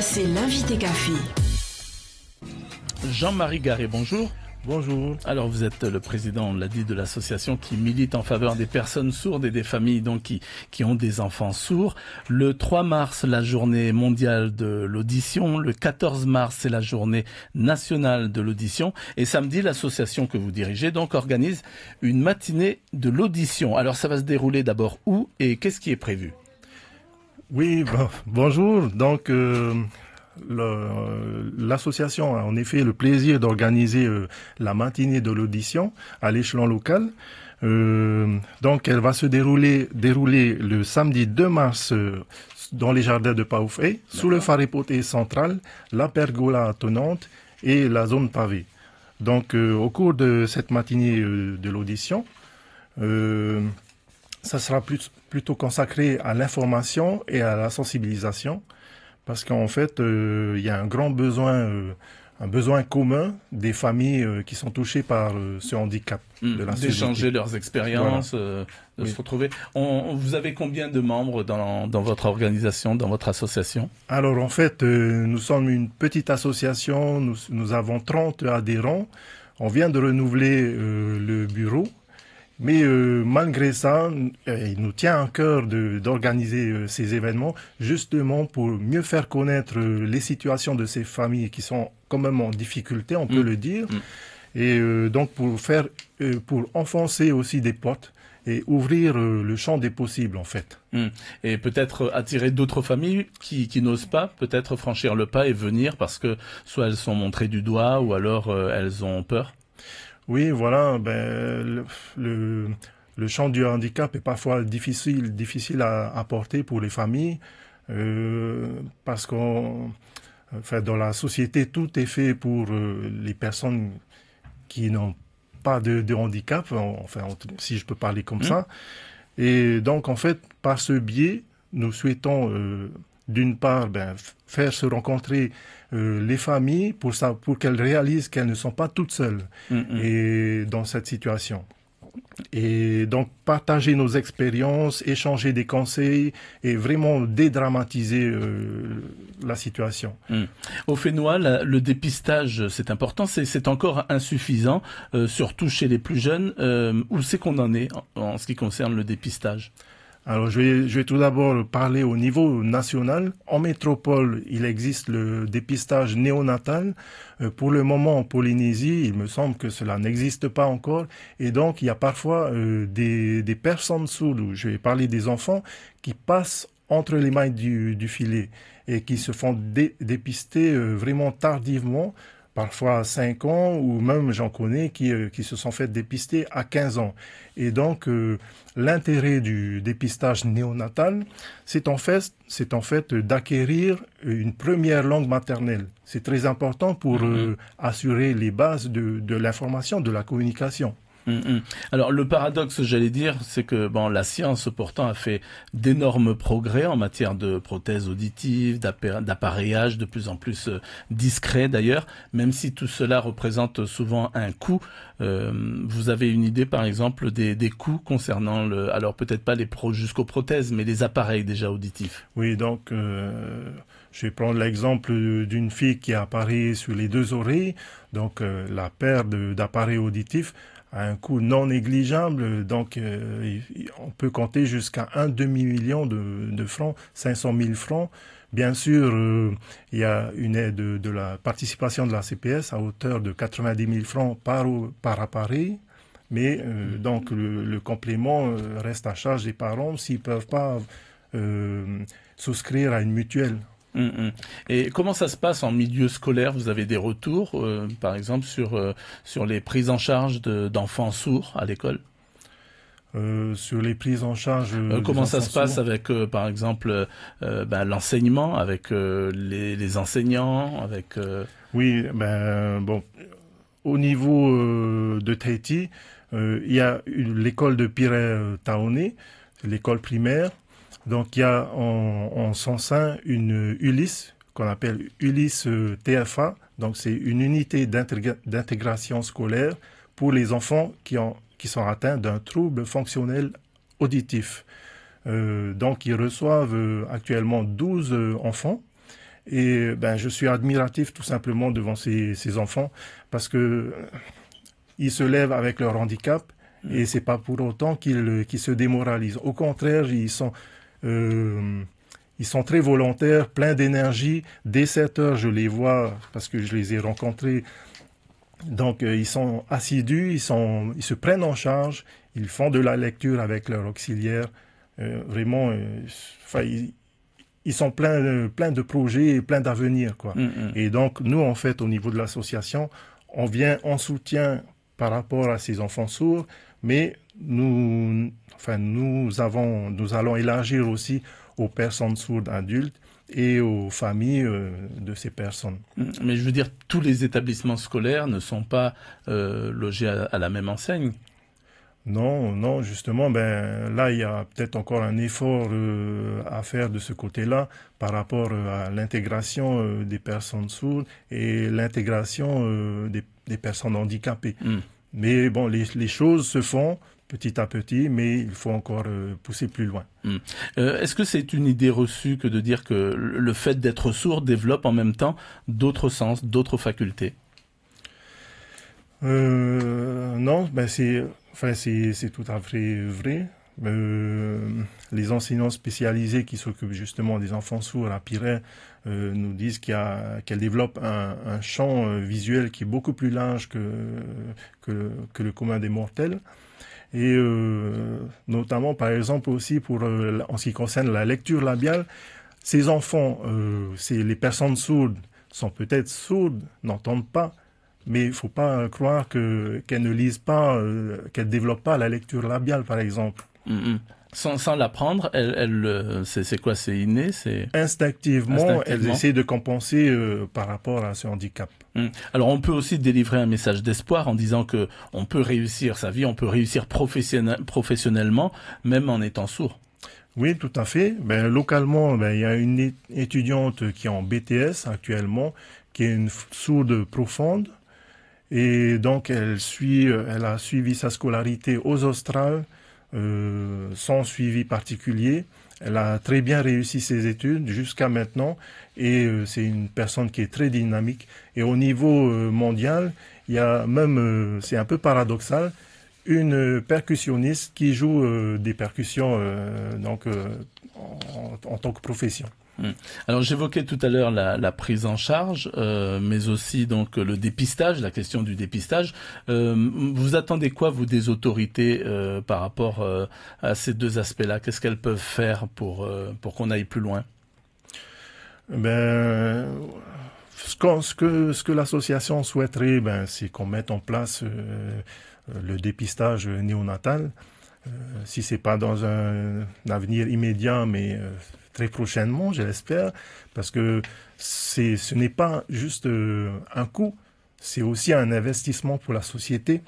c'est l'invité café. Jean-Marie Garé, bonjour. Bonjour. Alors vous êtes le président, on l'a dit, de l'association qui milite en faveur des personnes sourdes et des familles donc qui ont des enfants sourds. Le 3 mars, la journée mondiale de l'audition. Le 14 mars, c'est la journée nationale de l'audition. Et samedi, l'association que vous dirigez donc organise une matinée de l'audition. Alors ça va se dérouler d'abord où et qu'est-ce qui est prévu? Oui, bonjour. Donc l'association a en effet le plaisir d'organiser la matinée de l'audition à l'échelon local. Donc elle va se dérouler le samedi 2 mars dans les jardins de Paoufé, sous le phare hypothèse central, la pergola attenante et la zone pavée. Donc au cours de cette matinée de l'audition, ça sera plutôt consacré à l'information et à la sensibilisation, parce qu'en fait, il y a un besoin commun des familles qui sont touchées par ce handicap. D'échanger leurs expériences, voilà. de se retrouver. Vous avez combien de membres dans votre organisation, dans votre association? Alors en fait, nous sommes une petite association, nous avons 30 adhérents. On vient de renouveler le bureau. Mais malgré ça, il nous tient à cœur d'organiser ces événements justement pour mieux faire connaître les situations de ces familles qui sont quand même en difficulté, on peut le dire, et donc pour enfoncer aussi des portes et ouvrir le champ des possibles en fait. Et peut-être attirer d'autres familles qui n'osent pas peut-être franchir le pas et venir parce que soit elles sont montrées du doigt ou alors elles ont peur. Oui, voilà. Le champ du handicap est parfois difficile à porter pour les familles, parce dans la société, tout est fait pour les personnes qui n'ont pas de handicap, si je peux parler comme ça. Et donc, en fait, par ce biais, nous souhaitons d'une part, faire se rencontrer les familles pour qu'elles réalisent qu'elles ne sont pas toutes seules et dans cette situation. Et donc, partager nos expériences, échanger des conseils et vraiment dédramatiser la situation. Au Fénois, le dépistage, c'est important, c'est encore insuffisant, surtout chez les plus jeunes. Où c'est qu'on en est en ce qui concerne le dépistage ? Alors, je vais tout d'abord parler au niveau national. En métropole, il existe le dépistage néonatal. Pour le moment, en Polynésie, il me semble que cela n'existe pas encore. Et donc, il y a parfois des personnes sourdes, ou je vais parler des enfants, qui passent entre les mailles du filet et qui se font dépister vraiment tardivement, parfois à 5 ans, ou même j'en connais qui se sont fait dépister à 15 ans. Et donc, l'intérêt du dépistage néonatal, c'est en fait d'acquérir une première langue maternelle. C'est très important pour assurer les bases de l'information, de la communication. Alors le paradoxe, j'allais dire, c'est que la science pourtant a fait d'énormes progrès en matière de prothèses auditives, d'appareillage de plus en plus discret d'ailleurs, même si tout cela représente souvent un coût. Vous avez une idée par exemple des coûts concernant alors peut-être pas jusqu'aux prothèses, mais les appareils déjà auditifs? Oui, donc je vais prendre l'exemple d'une fille qui a appareillé sur les 2 oreilles, donc la paire d'appareils auditifs à un coût non négligeable, donc on peut compter jusqu'à un demi-million de francs, 500 000 francs. Bien sûr, il y a une aide de la participation de la CPS à hauteur de 90 000 francs par appareil, mais donc le complément reste à charge des parents s'ils ne peuvent pas souscrire à une mutuelle. Et comment ça se passe en milieu scolaire? Vous avez des retours, par exemple, sur les prises en charge d'enfants sourds à l'école? Sur les prises en charge comment ça se passe avec, par exemple, l'enseignement, avec les enseignants, avec... Oui, au niveau de Tahiti, il y a l'école de Pire Taoné, l'école primaire. Donc, il y a en son sein une ULIS, qu'on appelle ULIS TFA. Donc, c'est une unité d'intégration scolaire pour les enfants qui sont atteints d'un trouble fonctionnel auditif. Donc, ils reçoivent actuellement 12 enfants Et je suis admiratif tout simplement devant ces enfants parce que ils se lèvent avec leur handicap et c'est pas pour autant qu'ils se démoralisent. Au contraire, ils sont très volontaires, pleins d'énergie. Dès 7 heures, je les vois parce que je les ai rencontrés. Donc, ils sont assidus, ils se prennent en charge, ils font de la lecture avec leur auxiliaire. Vraiment, ils sont pleins de projets et pleins d'avenir, quoi. Et donc, nous, en fait, au niveau de l'association, on vient en soutien par rapport à ces enfants sourds, mais nous allons élargir aussi aux personnes sourdes adultes et aux familles de ces personnes. Mais je veux dire, tous les établissements scolaires ne sont pas logés à la même enseigne. Non, justement, là, il y a peut-être encore un effort à faire de ce côté-là par rapport à l'intégration des personnes sourdes et l'intégration des personnes handicapées. Mais bon, les choses se font petit à petit, mais il faut encore pousser plus loin. Est-ce que c'est une idée reçue que de dire que le fait d'être sourd développe en même temps d'autres sens, d'autres facultés? Non, c'est tout à fait vrai. Les enseignants spécialisés qui s'occupent justement des enfants sourds à Piret nous disent qu'elle développe un champ visuel qui est beaucoup plus large que le commun des mortels. Et notamment, par exemple, aussi en ce qui concerne la lecture labiale, ces enfants, les personnes sourdes sont peut-être sourdes, n'entendent pas, mais il ne faut pas croire qu'elles ne lisent pas, qu'elles ne développent pas la lecture labiale, par exemple. Sans l'apprendre, c'est quoi? C'est inné? Instinctivement, elles essaient de compenser par rapport à ce handicap. Alors on peut aussi délivrer un message d'espoir en disant que on peut réussir sa vie, on peut réussir professionnellement, même en étant sourd. Oui, tout à fait. Localement, il y a une étudiante qui est en BTS actuellement, qui est une sourde profonde. Et donc, elle a suivi sa scolarité aux Australes, sans suivi particulier. Elle a très bien réussi ses études jusqu'à maintenant et c'est une personne qui est très dynamique. Et au niveau mondial, il y a même, c'est un peu paradoxal, une percussionniste qui joue des percussions en tant que profession. Alors j'évoquais tout à l'heure la prise en charge, mais aussi donc le dépistage, la question du dépistage. Vous attendez quoi, vous, des autorités par rapport à ces deux aspects-là? Qu'est-ce qu'elles peuvent faire pour qu'on aille plus loin? Ce que l'association souhaiterait, c'est qu'on mette en place le dépistage néonatal. Si c'est pas dans un avenir immédiat, mais très prochainement, je l'espère, parce que ce n'est pas juste un coût, c'est aussi un investissement pour la société.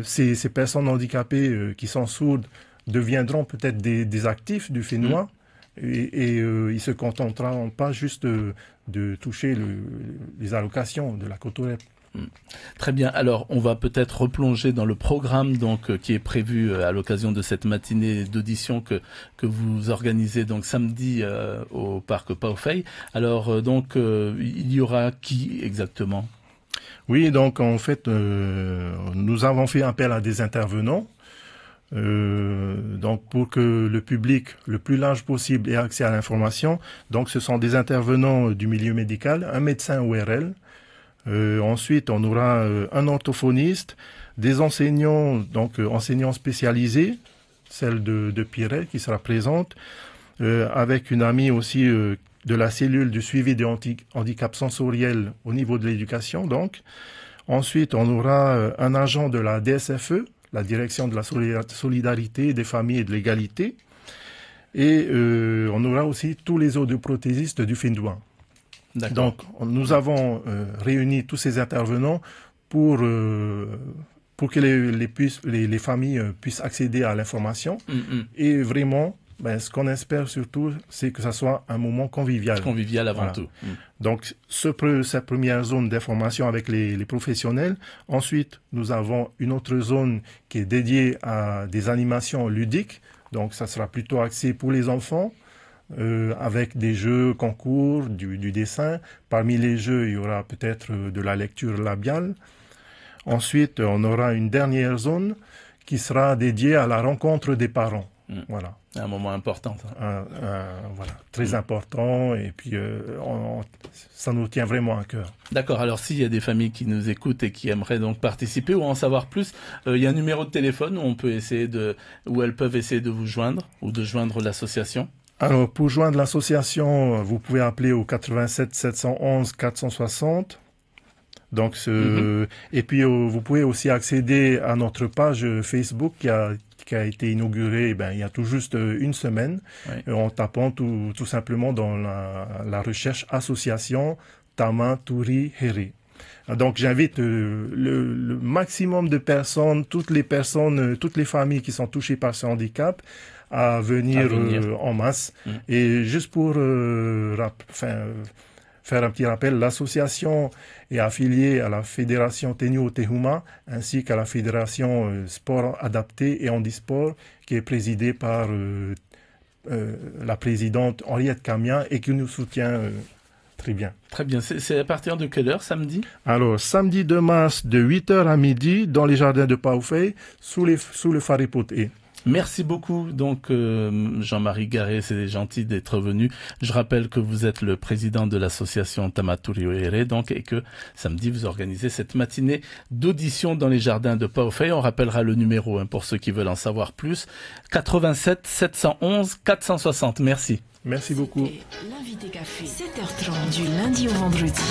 Ces personnes handicapées qui sont sourdes deviendront peut-être des actifs du Fénois et ils se contenteront pas juste de toucher les allocations de la Cotorep. Très bien. Alors, on va peut-être replonger dans le programme qui est prévu à l'occasion de cette matinée d'audition que vous organisez donc samedi au parc Paufey. Alors il y aura qui exactement? Oui, donc en fait, nous avons fait appel à des intervenants. Donc pour que le public le plus large possible ait accès à l'information. Donc ce sont des intervenants du milieu médical, un médecin ORL. Ensuite, on aura un orthophoniste, des enseignants, donc enseignants spécialisés, celle de Piret qui sera présente, avec une amie aussi de la cellule du suivi des handicaps sensoriels au niveau de l'éducation. Donc, ensuite, on aura un agent de la DSFE, la Direction de la Solidarité des Familles et de l'Égalité, et on aura aussi tous les audioprothésistes du Findouin. Donc, nous avons réuni tous ces intervenants pour que les familles puissent accéder à l'information. Et vraiment, ce qu'on espère surtout, c'est que ça soit un moment convivial. Convivial avant tout. Donc, cette première zone d'information avec les professionnels. Ensuite, nous avons une autre zone qui est dédiée à des animations ludiques. Donc, ça sera plutôt axé pour les enfants. avec des jeux concours, du dessin. Parmi les jeux, il y aura peut-être de la lecture labiale. Ensuite, on aura une dernière zone qui sera dédiée à la rencontre des parents. Voilà. Un moment important. Voilà, très important, et puis ça nous tient vraiment à cœur. D'accord, alors s'il y a des familles qui nous écoutent et qui aimeraient donc participer ou en savoir plus, il y a un numéro de téléphone où elles peuvent essayer de vous joindre ou de joindre l'association? Alors, pour joindre l'association, vous pouvez appeler au 87 711 460. Donc, et puis vous pouvez aussi accéder à notre page Facebook qui a été inaugurée il y a tout juste une semaine, en tapant tout simplement dans la recherche association Tama Turi Here. Donc j'invite le maximum de personnes, toutes les familles qui sont touchées par ce handicap à venir. En masse. Et juste pour faire un petit rappel, l'association est affiliée à la Fédération Tenio Tehuma ainsi qu'à la Fédération Sport Adapté et Handisport qui est présidée par la présidente Henriette Camia et qui nous soutient très bien. Très bien. C'est à partir de quelle heure, samedi? Alors, samedi 2 mars de 8h à midi dans les jardins de Paufey sous le Faripoté. Merci beaucoup, donc Jean-Marie Garé, c'est gentil d'être venu. Je rappelle que vous êtes le président de l'association Tama Turi Here, donc, et que samedi vous organisez cette matinée d'audition dans les jardins de Paufey. On rappellera le numéro pour ceux qui veulent en savoir plus. 87 711 460. Merci. Merci beaucoup. L'invité café, 7h30 du lundi au vendredi.